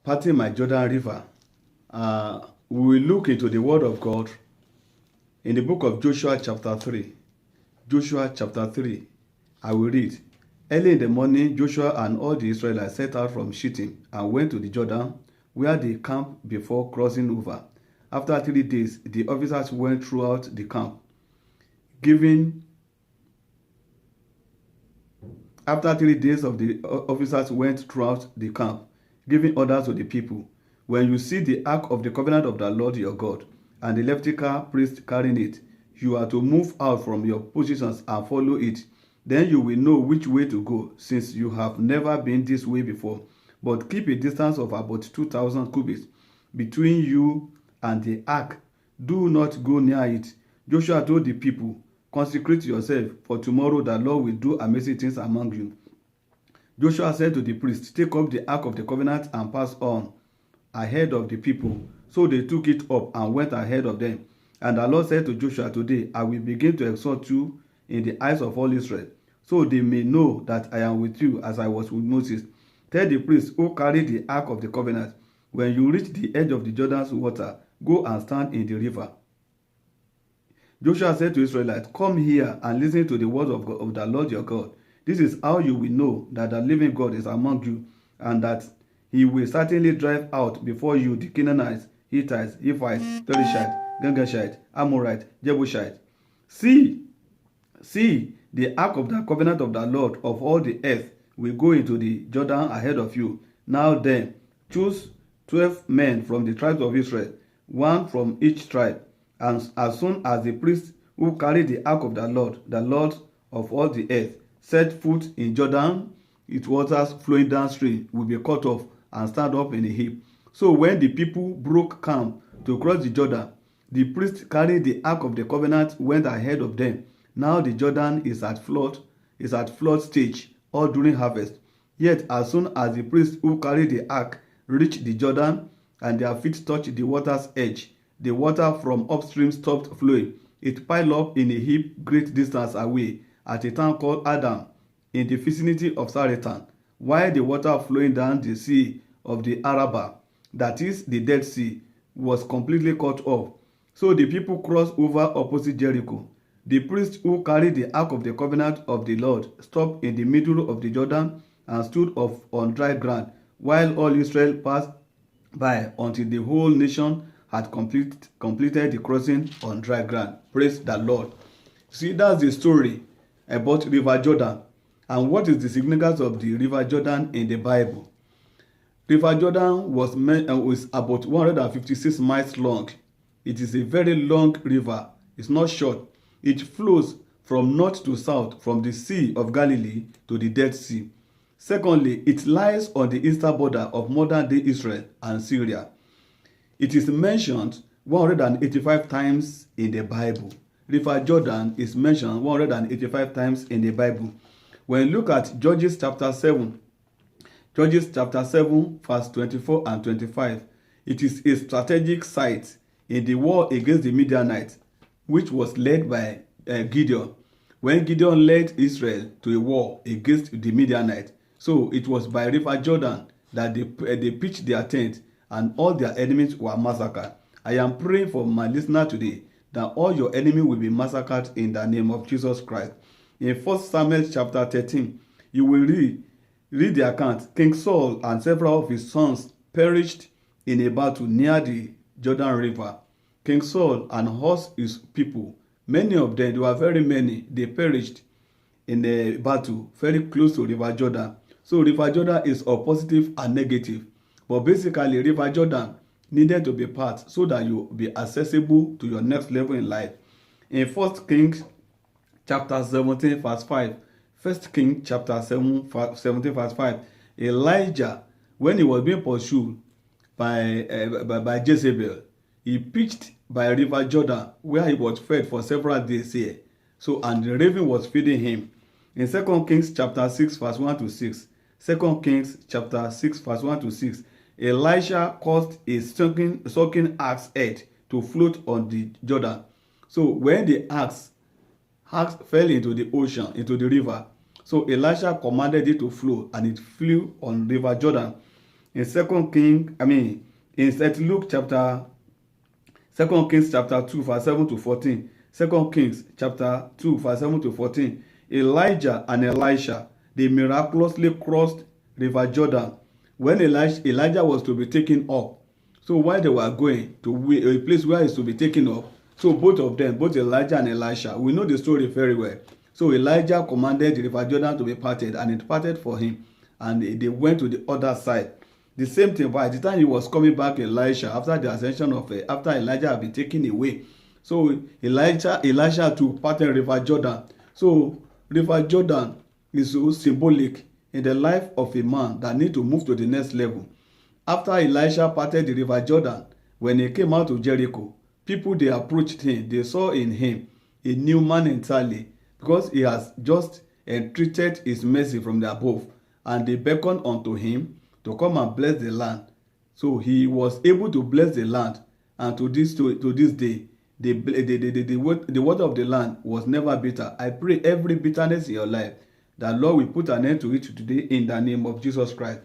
Parting my Jordan River. We will look into the Word of God in the book of Joshua chapter 3. Joshua chapter 3. I will read. Early in the morning, Joshua and all the Israelites set out from Shittim and went to the Jordan, where they camped before crossing over. After 3 days, the officers went throughout the camp, After 3 days of the officers went throughout the camp, giving orders to the people. When you see the ark of the covenant of the Lord your God, and the Levitical priest carrying it, you are to move out from your positions and follow it. Then you will know which way to go, since you have never been this way before. But keep a distance of about 2,000 cubits between you and the ark. Do not go near it. Joshua told the people, consecrate yourself, for tomorrow the Lord will do amazing things among you. Joshua said to the priests, take up the ark of the covenant and pass on ahead of the people. So they took it up and went ahead of them. And the Lord said to Joshua, today I will begin to exalt you in the eyes of all Israel, so they may know that I am with you as I was with Moses. Tell the priests who carry the ark of the covenant, when you reach the edge of the Jordan's water, go and stand in the river. Joshua said to Israelites, come here and listen to the words of the Lord your God. This is how you will know that the living God is among you, and that he will certainly drive out before you the Canaanites, Hittites, Hippites, Perishites, Girgashites, Amorites, Jebusites. See, the ark of the covenant of the Lord of all the earth will go into the Jordan ahead of you. Now then, choose 12 men from the tribes of Israel, one from each tribe. And as soon as the priests who carry the ark of the Lord of all the earth, set foot in Jordan, its waters flowing downstream will be cut off and stand up in a heap. So when the people broke camp to cross the Jordan, the priests carrying the ark of the covenant went ahead of them. Now the Jordan is at flood stage all during harvest. Yet as soon as the priests who carry the ark reach the Jordan and their feet touch the water's edge, the water from upstream stopped flowing. It piled up in a heap great distance away at a town called Adam in the vicinity of Zaretan, while the water flowing down the sea of the Arabah, that is the Dead Sea, was completely cut off. So the people crossed over opposite Jericho. The priests who carried the ark of the covenant of the Lord stopped in the middle of the Jordan and stood on dry ground, while all Israel passed by until the whole nation had completed the crossing on dry ground. Praise the Lord. See, that's the story about River Jordan. And what is the significance of the River Jordan in the Bible? River Jordan was about 156 miles long. It is a very long river. It's not short. It flows from north to south, from the Sea of Galilee to the Dead Sea. Secondly, it lies on the eastern border of modern-day Israel and Syria. It is mentioned 185 times in the Bible. River Jordan is mentioned 185 times in the Bible. When you look at Judges chapter 7 verse 24 and 25, it is a strategic site in the war against the Midianites, which was led by Gideon. When Gideon led Israel to a war against the Midianites, so it was by River Jordan that they pitched their tent and all their enemies were massacred. I am praying for my listener today that all your enemies will be massacred in the name of Jesus Christ. In 1 Samuel chapter 13, you will read the account. King Saul and several of his sons perished in a battle near the Jordan River. King Saul and all his people, many of them, there were very many, they perished in the battle very close to River Jordan. So River Jordan is of positive and negative. But basically, River Jordan needed to be part so that you be accessible to your next level in life. In 1 Kings chapter 17 verse 5, 1 Kings chapter 17 verse 5, Elijah, when he was being pursued by Jezebel, he pitched by River Jordan, where he was fed for several days here. So, and the raven was feeding him. In 2 Kings chapter 6 verse 1 to 6, 2 Kings chapter 6 verse 1 to 6, Elisha caused a soaking axe head to float on the Jordan. So when the axe fell into the ocean, into the river, so Elisha commanded it to flow, and it flew on River Jordan. in in St. Luke chapter 2 Kings chapter 2 verse 7 to 14. 2 Kings chapter 2 verse 7 to 14. Elijah and Elisha, they miraculously crossed River Jordan when Elijah was to be taken up. So while they were going to a place where he's to be taken up, so both of them, both Elijah and Elisha, we know the story very well. So Elijah commanded the River Jordan to be parted, and it parted for him, and they went to the other side. The same thing, by the time he was coming back, Elisha, after the ascension of after Elijah had been taken away, so Elisha to parted River Jordan. So River Jordan is so symbolic in the life of a man that need to move to the next level. After Elisha parted the River Jordan, when he came out of Jericho, people, they approached him. They saw in him a new man entirely, because he has just entreated his mercy from the above, and they beckoned unto him to come and bless the land. So he was able to bless the land, and to this day, the water of the land was never bitter. I pray every bitterness in your life, that Lord will put an end to it today in the name of Jesus Christ.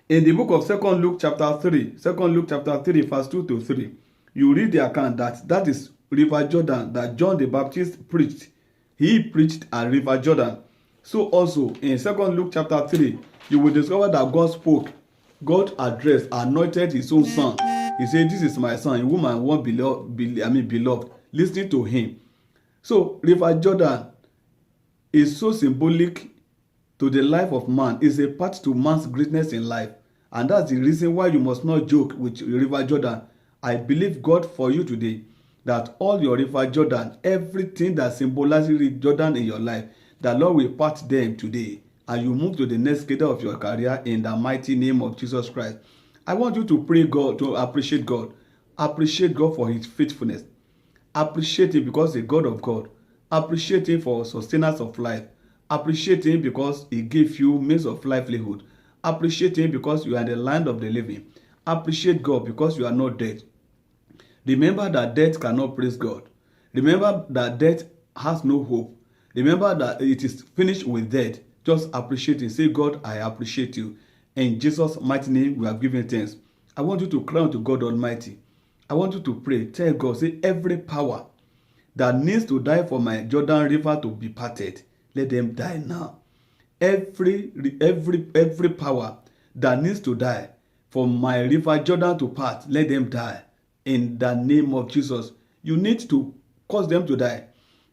In the book of 2 Luke chapter 3, 2 Luke chapter 3 verse 2 to 3, you read the account that is River Jordan that John the Baptist preached. He preached at River Jordan. So also in 2 Luke chapter 3, you will discover that God spoke. God addressed, anointed his own son. He said, "This is my son, in whom I want beloved. Listening to him." So River Jordan is so symbolic to the life of man. Is a part to man's greatness in life, and that's the reason why you must not joke with River Jordan. I believe God for you today, that all your River Jordan, everything that symbolizes River Jordan in your life, the Lord will part them today, and you move to the next stage of your career in the mighty name of Jesus Christ. I want you to pray God, to appreciate God. Appreciate God for his faithfulness. Appreciate him because he's a God of God. Appreciate him for sustenance of life. Appreciate him because he gave you means of livelihood. Appreciate him because you are in the land of the living. Appreciate God because you are not dead. Remember that death cannot praise God. Remember that death has no hope. Remember that it is finished with death. Just appreciate it. Say, "God, I appreciate you." In Jesus' mighty name, we have given thanks. I want you to cry unto God Almighty. I want you to pray. Tell God, say, every power that needs to die for my Jordan River to be parted, let them die now. Every power that needs to die for my River Jordan to part, let them die. In the name of Jesus, you need to cause them to die.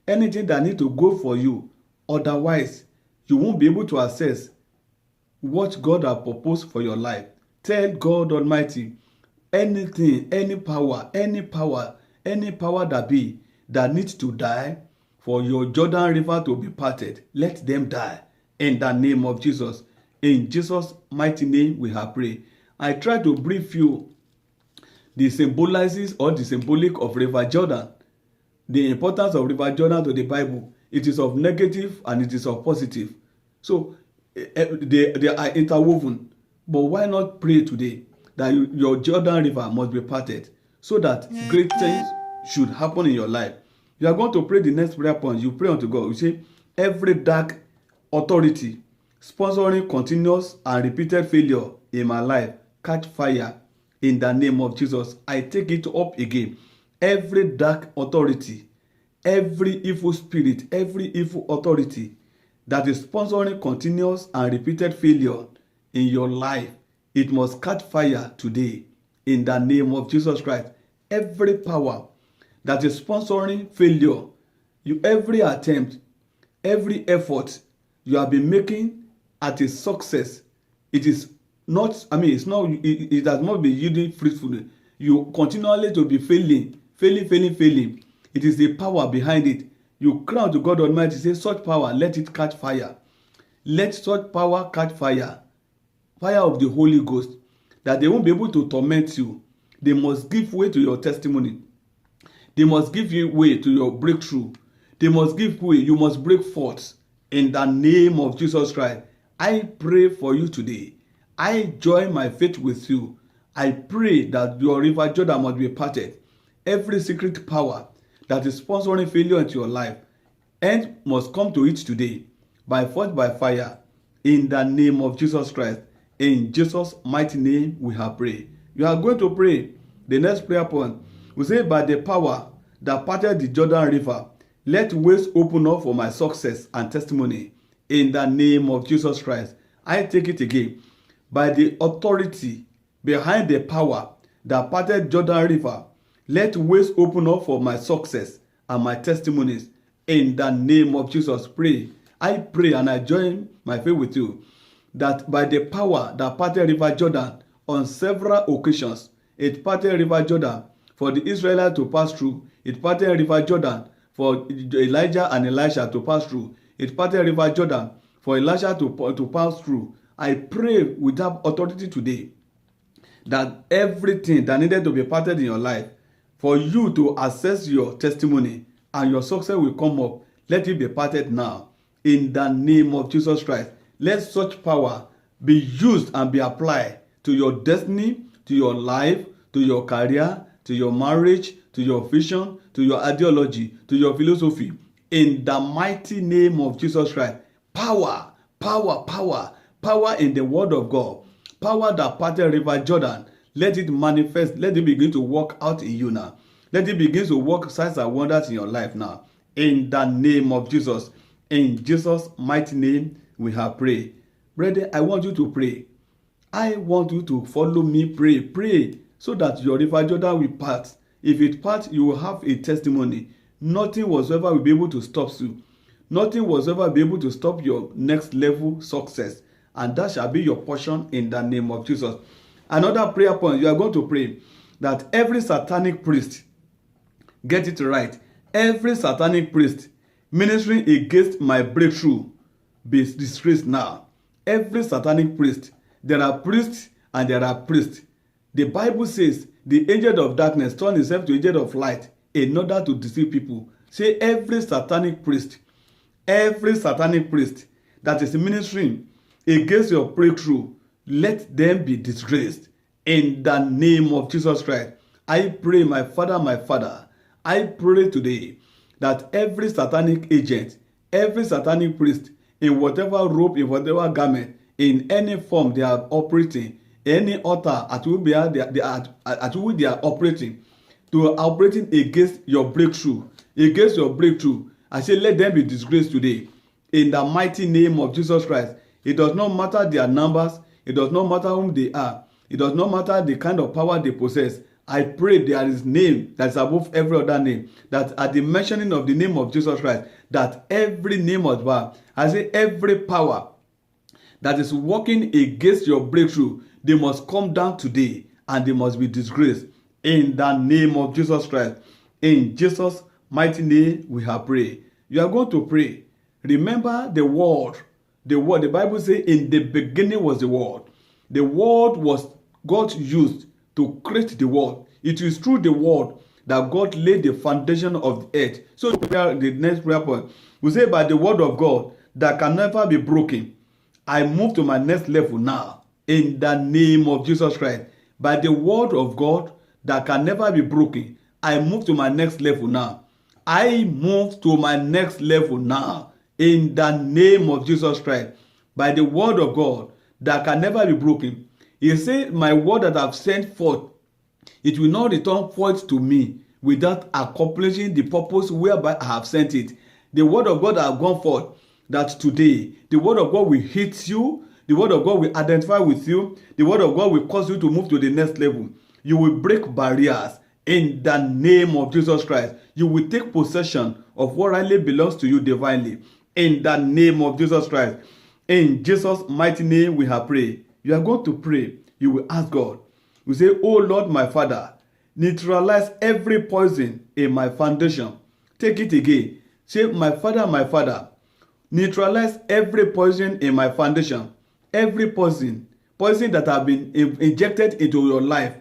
Anything that need to go for you, otherwise you won't be able to access what God has proposed for your life. Tell God Almighty, anything, any power that needs to die for your Jordan River to be parted, let them die in the name of Jesus. In Jesus' mighty name we have prayed. I try to brief you the symbolizes or the symbolic of River Jordan. The importance of River Jordan to the Bible, it is of negative and it is of positive. So they are interwoven. But why not pray today that your Jordan River must be parted, so that great things should happen in your life? You are going to pray the next prayer point. You pray unto God. You say, every dark authority sponsoring continuous and repeated failure in my life, catch fire in the name of Jesus. I take it up again. Every dark authority, every evil spirit, every evil authority that is sponsoring continuous and repeated failure in your life, it must catch fire today in the name of Jesus Christ. Every power that is sponsoring failure, every attempt, every effort you have been making at a success, it is not, it has not been yielding fruitfulness. You continually to be failing. It is the power behind it. You cry to God Almighty, say, such power, let it catch fire. Let such power catch fire. Fire of the Holy Ghost, that they won't be able to torment you. They must give way to your testimony. They must give you way to your breakthrough. They must give way. You must break forth in the name of Jesus Christ. I pray for you today. I join my faith with you. I pray that your River Jordan must be parted. Every secret power that is sponsoring failure into your life, end must come to it today, by force, by fire, in the name of Jesus Christ. In Jesus' mighty name, we have prayed. You are going to pray. The next prayer point, we say, by the power that parted the Jordan River, let ways open up for my success and testimony. In the name of Jesus Christ. I take it again. By the authority behind the power that parted Jordan River, let ways open up for my success and my testimonies. In the name of Jesus, pray. I pray and I join my faith with you that by the power that parted River Jordan on several occasions, it parted River Jordan for the Israelites to pass through. It parted River Jordan for Elijah and Elisha to pass through. It parted River Jordan for Elisha to pass through. I pray with that authority today that everything that needed to be parted in your life for you to access your testimony and your success will come up, let it be parted now. In the name of Jesus Christ, let such power be used and be applied to your destiny, to your life, to your career, to your marriage, to your vision, to your ideology, to your philosophy. In the mighty name of Jesus Christ, power, power, power, power in the word of God, power that parted River Jordan, let it manifest, let it begin to work out in you now. Let it begin to work signs and wonders in your life now. In the name of Jesus. In Jesus' mighty name, we have prayed. Brethren, I want you to pray. I want you to follow me, pray. Pray so that your River Jordan will part. If it parts, you will have a testimony. Nothing whatsoever will be able to stop you. Nothing whatsoever will be able to stop your next level success. And that shall be your portion in the name of Jesus. Another prayer point, you are going to pray that every satanic priest, get it right, every satanic priest ministering against my breakthrough be disgraced now. Every satanic priest, there are priests and there are priests. The Bible says the angel of darkness turned himself to angel of light in order to deceive people. Say every satanic priest that is ministering against your breakthrough, let them be disgraced in the name of Jesus Christ. I pray, my Father, I pray today that every satanic agent, every satanic priest, in whatever robe, in whatever garment, in any form they are operating, any altar at which they are operating against your breakthrough, I say let them be disgraced today. In the mighty name of Jesus Christ. It does not matter their numbers. It does not matter whom they are. It does not matter the kind of power they possess. I pray there is name that is above every other name. That at the mentioning of the name of Jesus Christ, that every name must bow. I say every power that is working against your breakthrough, they must come down today and they must be disgraced. In the name of Jesus Christ. In Jesus' mighty name we have prayed. You are going to pray. Remember the word. The word, the Bible says, in the beginning was the word. The word was God used to create the world. It is through the word that God laid the foundation of the earth. So the next prayer point, we say by the word of God that can never be broken, I move to my next level now. In the name of Jesus Christ. By the word of God that can never be broken, I move to my next level now. I move to my next level now. In the name of Jesus Christ, by the word of God that can never be broken. He said, my word that I've sent forth, it will not return forth to me without accomplishing the purpose whereby I have sent it. The word of God that have gone forth, that today, the word of God will hit you, the word of God will identify with you, the word of God will cause you to move to the next level. You will break barriers in the name of Jesus Christ. You will take possession of what rightly belongs to you divinely. In the name of Jesus Christ. In Jesus' mighty name we have prayed. You are going to pray. You will ask God. You say, oh Lord, my Father, neutralize every poison in my foundation. Take it again. Say, my Father, neutralize every poison in my foundation. Every poison that have been injected into your life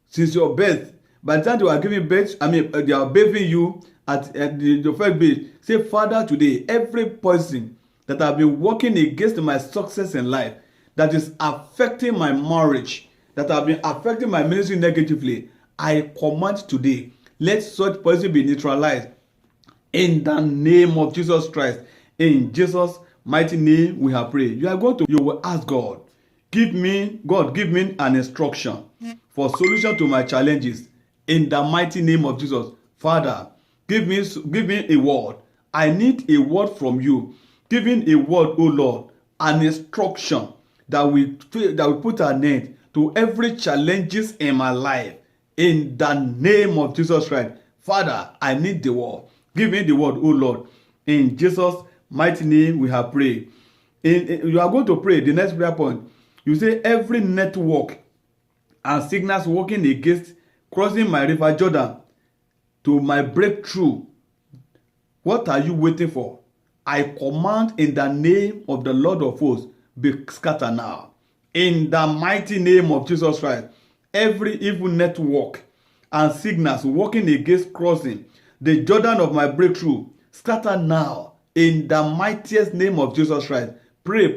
since your birth. By the time they are giving birth, they are bathing you at the first base. Say, Father, today, every poison that have been working against my success in life, that is affecting my marriage, that have been affecting my ministry negatively, I command today, let such poison be neutralized. In the name of Jesus Christ. In Jesus' mighty name we have prayed. You will ask God, God, give me an instruction for solution to my challenges in the mighty name of Jesus. Father, give me a word. I need a word from you. Give me a word, oh Lord, an instruction that will put an end to every challenges in my life in the name of Jesus Christ. Father, I need the word. Give me the word, oh Lord. In Jesus' mighty name we have prayed. You are going to pray the next prayer point. You say, every network and signals working against crossing my river Jordan to my breakthrough, what are you waiting for? I command in the name of the Lord of hosts, be scattered now. In the mighty name of Jesus Christ, every evil network and signals working against crossing the Jordan of my breakthrough, scatter now. In the mightiest name of Jesus Christ. Pray,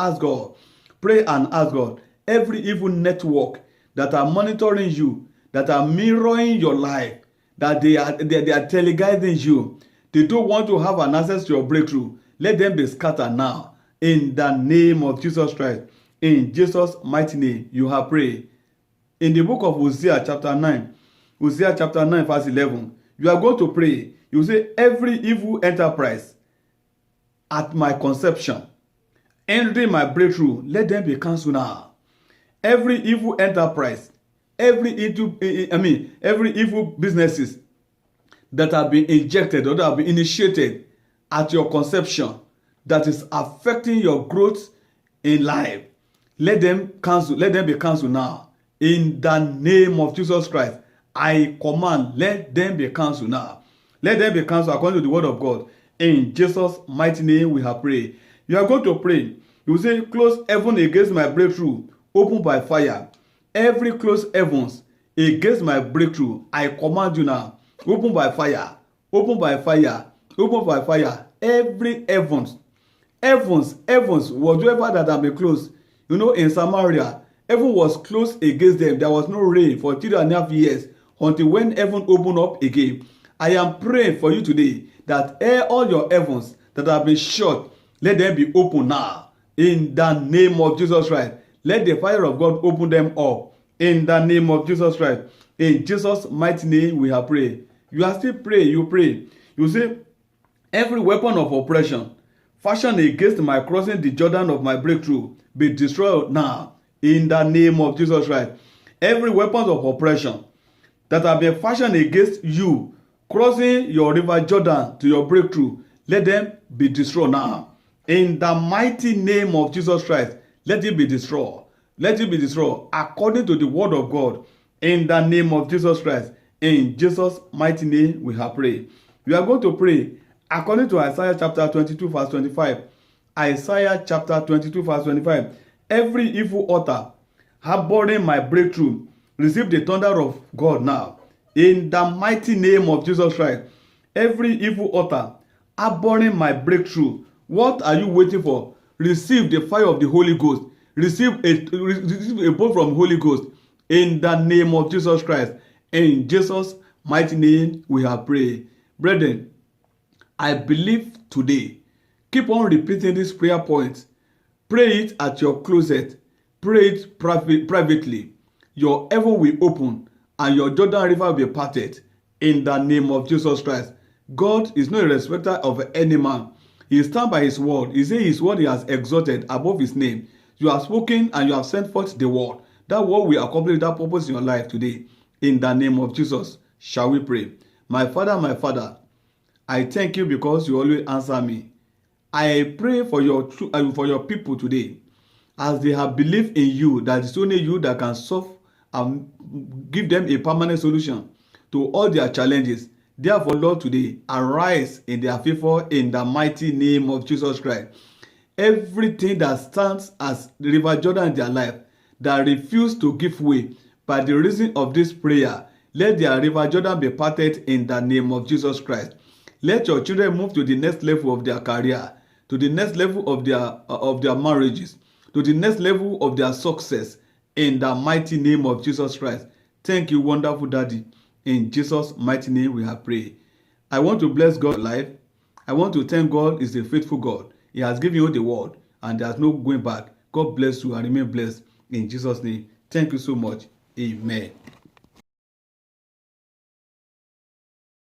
ask God. Pray and ask God. Every evil network that are monitoring you, that are mirroring your life, that they are teleguiding you, they don't want to have an access to your breakthrough, let them be scattered now. In the name of Jesus Christ. In Jesus' mighty name, you have prayed. In the book of Hosea chapter 9, Hosea chapter 9 verse 11, you are going to pray. You say, every evil enterprise at my conception, entering my breakthrough, let them be cancelled now. Every evil enterprise, every evil businesses that have been injected or that have been initiated at your conception that is affecting your growth in life, let them be cancelled now. In the name of Jesus Christ, I command, let them be cancelled now. Let them be cancelled according to the word of God. In Jesus' mighty name we have prayed. You are going to pray. You say, close heaven against my breakthrough, open by fire. Every closed heavens against my breakthrough, I command you now, open by fire, open by fire, open by fire. Every heavens, whatever that have been closed. You know, in Samaria, heaven was closed against them. There was no rain for 3.5 years until when heaven opened up again. I am praying for you today that all your heavens that have been shut, let them be open now. In the name of Jesus Christ, let the fire of God open them up. In the name of Jesus Christ. In Jesus' mighty name we have prayed. You are still praying, you pray. You say, every weapon of oppression fashioned against my crossing the Jordan of my breakthrough be destroyed now. In the name of Jesus Christ. Every weapon of oppression that have been fashioned against you crossing your river Jordan to your breakthrough, let them be destroyed now. In the mighty name of Jesus Christ, let it be destroyed. Let it be destroyed according to the word of God. In the name of Jesus Christ. In Jesus' mighty name we have prayed. We are going to pray according to Isaiah chapter 22 verse 25. Isaiah chapter 22 verse 25. Every evil altar harboring my breakthrough, receive the thunder of God now. In the mighty name of Jesus Christ. Every evil altar harboring my breakthrough, what are you waiting for? Receive the fire of the Holy Ghost. Receive a bolt from the Holy Ghost. In the name of Jesus Christ. In Jesus' mighty name we have prayed. Brethren, I believe today, keep on repeating this prayer point. Pray it at your closet. Pray it privately. Your heaven will open and your Jordan River will be parted. In the name of Jesus Christ. God is not a respecter of any man. He stands by his word. He says his word he has exalted above his name. You have spoken and you have sent forth the word. That word will accomplish that purpose in your life today. In the name of Jesus, shall we pray? My Father, I thank you because you always answer me. I pray for your people today, as they have believed in you, that it's only you that can solve and give them a permanent solution to all their challenges. Therefore, Lord, today, arise in their favor in the mighty name of Jesus Christ. Everything that stands as the river Jordan in their life, that refuse to give way by the reason of this prayer, let their river Jordan be parted in the name of Jesus Christ. Let your children move to the next level of their career, to the next level of their marriages, to the next level of their success in the mighty name of Jesus Christ. Thank you, wonderful Daddy. In Jesus' mighty name we have prayed. I want to bless God's life. I want to thank God is a faithful God. He has given you the word and there's no going back. God bless you and remain blessed in Jesus' name. Thank you so much. Amen.